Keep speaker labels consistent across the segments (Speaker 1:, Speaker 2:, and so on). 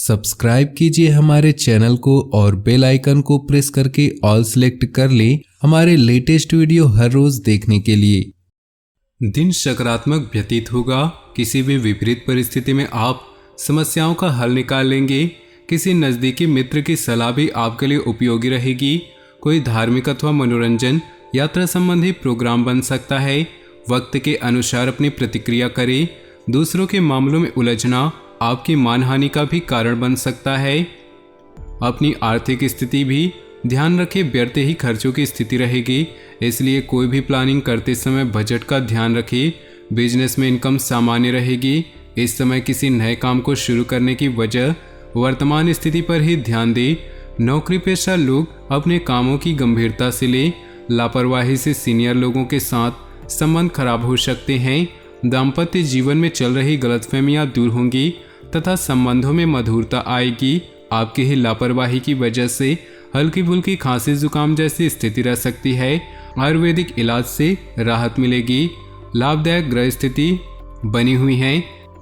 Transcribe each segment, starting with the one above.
Speaker 1: Subscribe कीजिए हमारे channel को और बेल आइकन को प्रेस करके ऑल सेलेक्ट कर लें हमारे लेटेस्ट वीडियो हर रोज देखने के लिए।
Speaker 2: दिन सकारात्मक व्यतीत होगा। किसी भी विपरीत परिस्थिति में आप समस्याओं का हल निकाल लेंगे। किसी नज़दीकी मित्र की सलाह भी आपके लिए उपयोगी रहेगी। कोई धार्मिक अथवा मनोरंजन यात्रा संबंधी प्रोग्राम बन सकता है। वक्त के अनुसार अपनी प्रतिक्रिया करें। दूसरों के मामलों में उलझना आपकी मानहानि का भी कारण बन सकता है। अपनी आर्थिक स्थिति भी ध्यान रखें, व्यर्थ ही खर्चों की स्थिति रहेगी, इसलिए कोई भी प्लानिंग करते समय बजट का ध्यान रखें। बिजनेस में इनकम सामान्य रहेगी। इस समय किसी नए काम को शुरू करने की वजह वर्तमान स्थिति पर ही ध्यान दें। नौकरी पेशा लोग अपने कामों की गंभीरता से लें। लापरवाही से सीनियर लोगों के साथ संबंध खराब हो सकते हैं। दाम्पत्य जीवन में चल रही गलतफहमियां दूर होंगी तथा संबंधों में मधुरता आएगी। आपकी ही लापरवाही की वजह से हल्की फुल्की खांसी जुकाम जैसी स्थिति रह सकती है। आयुर्वेदिक इलाज से राहत मिलेगी। लाभदायक ग्रह स्थिति बनी हुई है।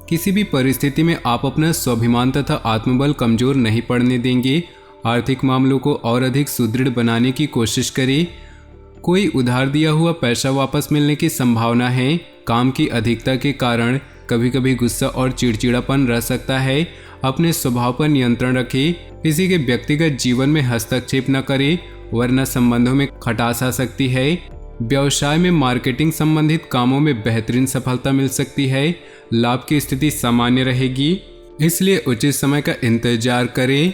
Speaker 2: किसी भी परिस्थिति में आप अपना स्वाभिमान तथा आत्मबल कमजोर नहीं पड़ने देंगे। आर्थिक मामलों को और अधिक सुदृढ़ बनाने की कोशिश करें। कोई उधार दिया हुआ पैसा वापस मिलने की संभावना है। काम की अधिकता के कारण कभी कभी गुस्सा और चिड़चिड़ापन रह सकता है। अपने स्वभाव पर नियंत्रण रखें। किसी के व्यक्तिगत जीवन में हस्तक्षेप न करें, वरना संबंधों में खटास आ सकती है। व्यवसाय में मार्केटिंग संबंधित कामों में बेहतरीन सफलता मिल सकती है। लाभ की स्थिति सामान्य रहेगी, इसलिए उचित समय का इंतजार करें।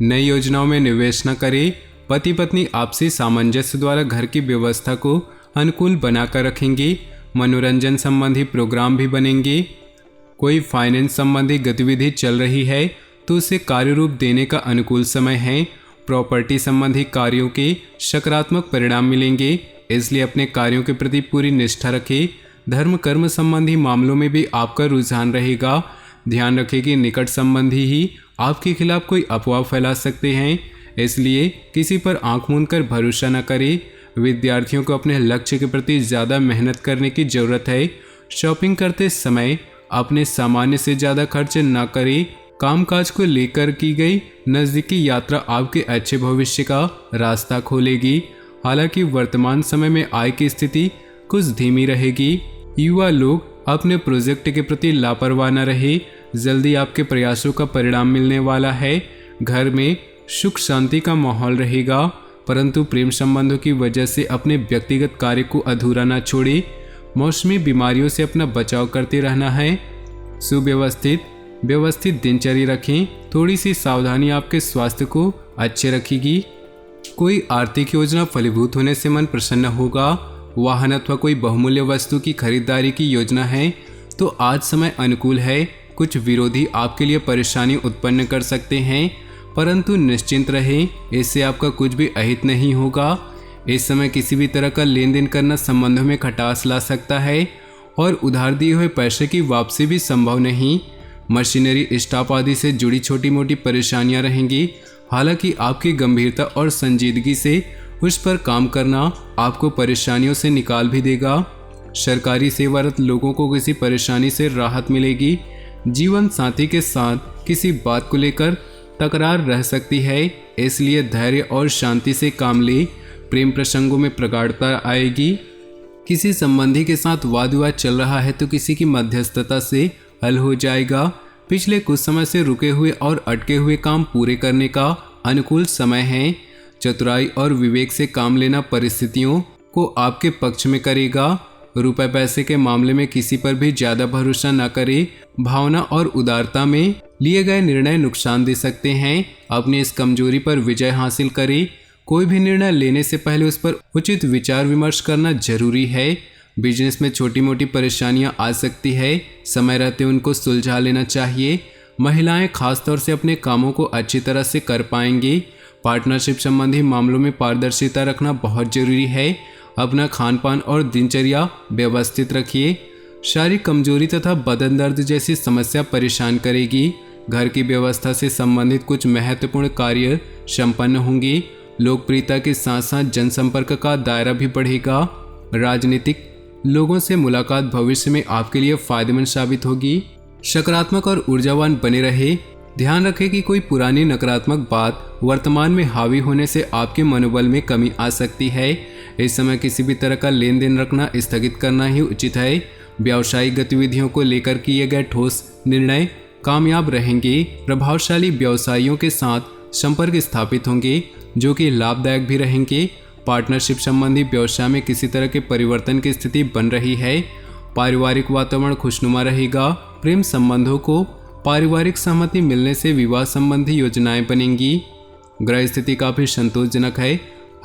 Speaker 2: नई योजनाओं में निवेश न करें। पति पत्नी आपसी सामंजस्य द्वारा घर की व्यवस्था को अनुकूल बनाकर रखेंगे। मनोरंजन संबंधी प्रोग्राम भी बनेंगे। कोई फाइनेंस संबंधी गतिविधि चल रही है तो उसे कार्य रूप देने का अनुकूल समय है। प्रॉपर्टी संबंधी कार्यों के सकारात्मक परिणाम मिलेंगे, इसलिए अपने कार्यों के प्रति पूरी निष्ठा रखें। धर्म कर्म संबंधी मामलों में भी आपका रुझान रहेगा। ध्यान रखें कि निकट संबंधी ही आपके खिलाफ कोई अफवाह फैला सकते हैं, इसलिए किसी पर आंख मूंद कर भरोसा न करें। विद्यार्थियों को अपने लक्ष्य के प्रति ज़्यादा मेहनत करने की ज़रूरत है। शॉपिंग करते समय अपने सामान्य से ज़्यादा खर्च न करें। कामकाज को लेकर की गई नज़दीकी यात्रा आपके अच्छे भविष्य का रास्ता खोलेगी। हालांकि वर्तमान समय में आय की स्थिति कुछ धीमी रहेगी। युवा लोग अपने प्रोजेक्ट के प्रति लापरवाह न रहे। जल्दी आपके प्रयासों का परिणाम मिलने वाला है। घर में सुख शांति का माहौल रहेगा, परंतु प्रेम संबंधों की वजह से अपने व्यक्तिगत कार्य को अधूरा न छोड़े। मौसमी बीमारियों से अपना बचाव करते रहना है। व्यवस्थित दिनचर्या रखें। थोड़ी सी सावधानी आपके स्वास्थ्य को अच्छे रखेगी। कोई आर्थिक योजना फलीभूत होने से मन प्रसन्न होगा। वाहन अथवा कोई बहुमूल्य वस्तु की खरीदारी की योजना है तो आज समय अनुकूल है। कुछ विरोधी आपके लिए परेशानी उत्पन्न कर सकते हैं, परंतु निश्चिंत रहें, इससे आपका कुछ भी अहित नहीं होगा। इस समय किसी भी तरह का लेन देन करना संबंधों में खटास ला सकता है और उधार दिए हुए पैसे की वापसी भी संभव नहीं। मशीनरी स्टाफ आदि से जुड़ी छोटी मोटी परेशानियां रहेंगी। हालांकि आपकी गंभीरता और संजीदगी से उस पर काम करना आपको परेशानियों से निकाल भी देगा। सरकारी सेवारत लोगों को किसी परेशानी से राहत मिलेगी। जीवन साथी के साथ किसी बात को लेकर तकरार रह सकती है, इसलिए धैर्य और शांति से काम ले। प्रेम प्रसंगों में प्रगाढ़ता आएगी। किसी संबंधी के साथ वाद विवाद चल रहा है तो किसी की मध्यस्थता से हल हो जाएगा। पिछले कुछ समय से रुके हुए और अटके हुए काम पूरे करने का अनुकूल समय है। चतुराई और विवेक से काम लेना परिस्थितियों को आपके पक्ष में करेगा। रुपए पैसे के मामले में किसी पर भी ज़्यादा भरोसा न करें। भावना और उदारता में लिए गए निर्णय नुकसान दे सकते हैं। अपनी इस कमजोरी पर विजय हासिल करें। कोई भी निर्णय लेने से पहले उस पर उचित विचार विमर्श करना जरूरी है। बिजनेस में छोटी मोटी परेशानियां आ सकती है, समय रहते उनको सुलझा लेना चाहिए। महिलाएं खासतौर से अपने कामों को अच्छी तरह से कर पाएंगी। पार्टनरशिप संबंधी मामलों में पारदर्शिता रखना बहुत जरूरी है। अपना खान पान और दिनचर्या व्यवस्थित रखिए। शारीरिक कमजोरी तथा बदन दर्द जैसी समस्या परेशान करेगी। घर की व्यवस्था से संबंधित कुछ महत्वपूर्ण कार्य संपन्न होंगे। लोकप्रियता के साथ साथ जनसंपर्क का दायरा भी बढ़ेगा। राजनीतिक लोगों से मुलाकात भविष्य में आपके लिए फायदेमंद साबित होगी। सकारात्मक और ऊर्जावान बने रहे। ध्यान रखें कि कोई पुरानी नकारात्मक बात वर्तमान में हावी होने से आपके मनोबल में कमी आ सकती है। इस समय किसी भी तरह का लेन देन रखना स्थगित करना ही उचित है। व्यावसायिक गतिविधियों को लेकर किए गए ठोस निर्णय कामयाब रहेंगे। प्रभावशाली व्यवसायियों के साथ संपर्क स्थापित होंगे जो कि लाभदायक भी रहेंगे। पार्टनरशिप संबंधी व्यवसाय में किसी तरह के परिवर्तन की स्थिति बन रही है। पारिवारिक वातावरण खुशनुमा रहेगा। प्रेम संबंधों को पारिवारिक सहमति मिलने से विवाह संबंधी योजनाएं बनेंगी। ग्रह स्थिति काफी संतोषजनक है।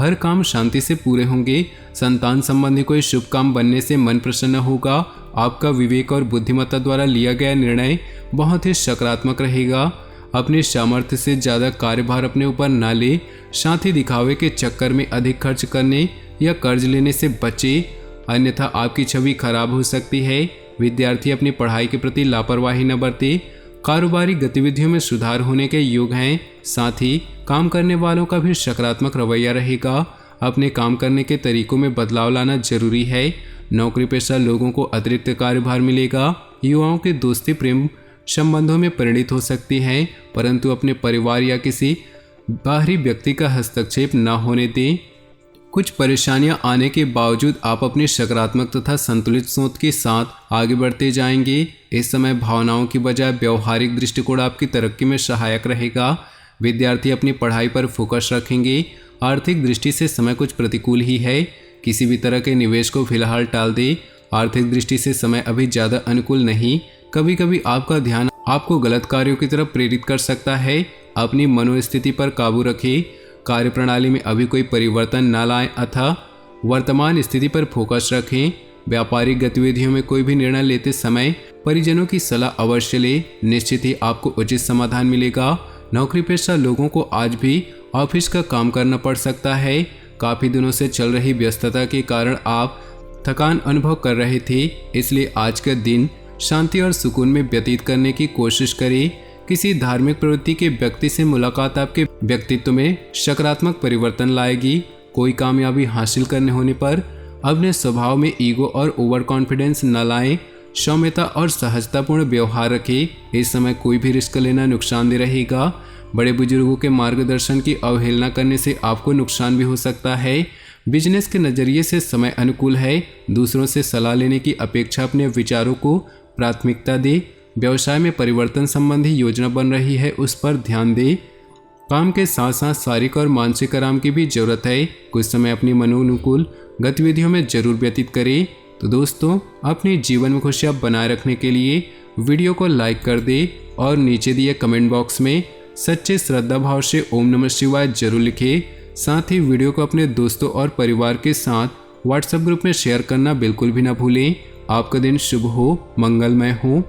Speaker 2: हर काम शांति से पूरे होंगे। संतान संबंधी कोई शुभ काम बनने से मन प्रसन्न होगा। आपका विवेक और बुद्धिमत्ता द्वारा लिया गया निर्णय बहुत ही सकारात्मक रहेगा। अपने सामर्थ्य से ज़्यादा कार्यभार अपने ऊपर न ले। साथ ही दिखावे के चक्कर में अधिक खर्च करने या कर्ज लेने से बचे, अन्यथा आपकी छवि खराब हो सकती है। विद्यार्थी अपनी पढ़ाई के प्रति लापरवाही न बरते। कारोबारी गतिविधियों में सुधार होने के योग हैं। साथ ही काम करने वालों का भी सकारात्मक रवैया रहेगा। अपने काम करने के तरीकों में बदलाव लाना जरूरी है। नौकरी पेशा लोगों को अतिरिक्त कार्यभार मिलेगा। युवाओं की दोस्ती प्रेम संबंधों में परिणित हो सकती है, परंतु अपने परिवार या किसी बाहरी व्यक्ति का हस्तक्षेप न होने दें। कुछ परेशानियां आने के बावजूद आप अपनी सकारात्मक तथा संतुलित सोच के साथ आगे बढ़ते जाएंगे। इस समय भावनाओं की बजाय व्यवहारिक दृष्टिकोण आपकी तरक्की में सहायक रहेगा। विद्यार्थी अपनी पढ़ाई पर फोकस रखेंगे। आर्थिक दृष्टि से समय कुछ प्रतिकूल ही है। किसी भी तरह के निवेश को फिलहाल टाल दें। आर्थिक दृष्टि से समय अभी ज़्यादा अनुकूल नहीं। कभी कभी आपका ध्यान आपको गलत कार्यों की तरफ प्रेरित कर सकता है। अपनी मनोस्थिति पर काबू रखें। कार्यप्रणाली में अभी कोई परिवर्तन न लाएं अथवा वर्तमान स्थिति पर फोकस रखें। व्यापारिक गतिविधियों में कोई भी निर्णय लेते समय परिजनों की सलाह अवश्य लें। निश्चित ही आपको उचित समाधान मिलेगा। नौकरी पेशा लोगों को आज भी ऑफिस का काम करना पड़ सकता है। काफ़ी दिनों से चल रही व्यस्तता के कारण आप थकान अनुभव कर रहे थे, इसलिए आज का दिन शांति और सुकून में व्यतीत करने की कोशिश करें। किसी धार्मिक प्रवृत्ति के व्यक्ति से मुलाकात आपके व्यक्तित्व में सकारात्मक परिवर्तन लाएगी। कोई कामयाबी हासिल करने होने पर अपने स्वभाव में ईगो और ओवर कॉन्फिडेंस न लाएं। सौम्यता और सहजतापूर्ण व्यवहार रखें। इस समय कोई भी रिस्क लेना नुकसानदेह रहेगा। बड़े बुजुर्गों के मार्गदर्शन की अवहेलना करने से आपको नुकसान भी हो सकता है। बिजनेस के नज़रिए से समय अनुकूल है। दूसरों से सलाह लेने की अपेक्षा अपने विचारों को प्राथमिकता दे। व्यवसाय में परिवर्तन संबंधी योजना बन रही है, उस पर ध्यान दे। काम के साथ साथ शारीरिक और मानसिक आराम की भी जरूरत है। कुछ समय अपनी मनोनुकूल गतिविधियों में जरूर व्यतीत करें। तो दोस्तों, अपने जीवन में खुशियाँ बनाए रखने के लिए वीडियो को लाइक कर दे और नीचे दिए कमेंट बॉक्स में सच्चे श्रद्धा भाव से ओम नमः शिवाय जरूर लिखें। साथ ही वीडियो को अपने दोस्तों और परिवार के साथ व्हाट्सएप ग्रुप में शेयर करना बिल्कुल भी ना भूलें। आपका दिन शुभ हो, मंगलमय हो।